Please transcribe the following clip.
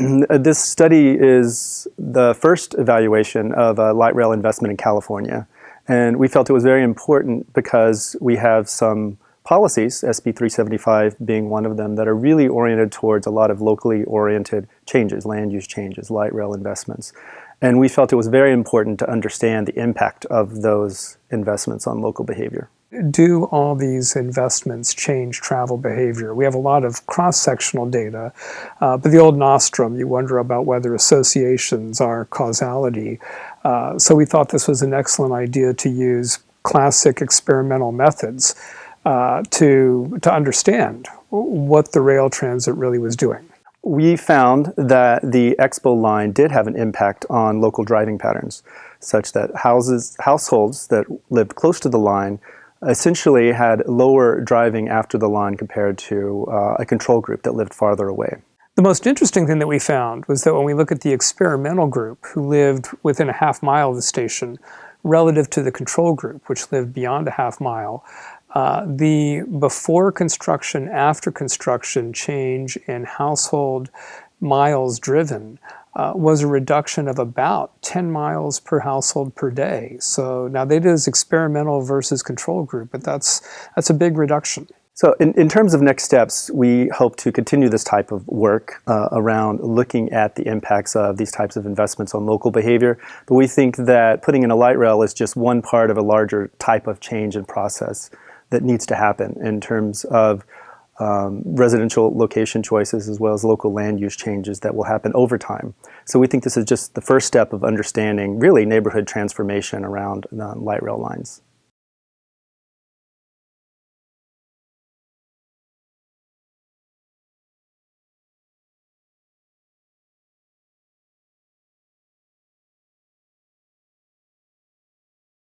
This study is the first evaluation of a light rail investment in California. And we felt it was very important because we have some policies, SB 375 being one of them, that are really oriented towards a lot of locally oriented changes, land use changes, light rail investments. And we felt it was very important to understand the impact of those investments on local behavior. Do all these investments change travel behavior? We have a lot of cross-sectional data, but the old nostrum, you wonder about whether associations are causality. So we thought this was an excellent idea to use classic experimental methods to understand what the rail transit really was doing. We found that the Expo line did have an impact on local driving patterns, such that households that lived close to the line essentially had lower driving after the line compared to a control group that lived farther away. The most interesting thing that we found was that when we look at the experimental group who lived within a half mile of the station relative to the control group, which lived beyond a half mile, the before construction, after construction change in household miles driven was a reduction of about 10 miles per household per day. So now that is experimental versus control group, but that's a big reduction. So in terms of next steps, we hope to continue this type of work around looking at the impacts of these types of investments on local behavior. But we think that putting in a light rail is just one part of a larger type of change and process that needs to happen in terms of residential location choices as well as local land use changes that will happen over time. So we think this is just the first step of understanding really neighborhood transformation around light rail lines.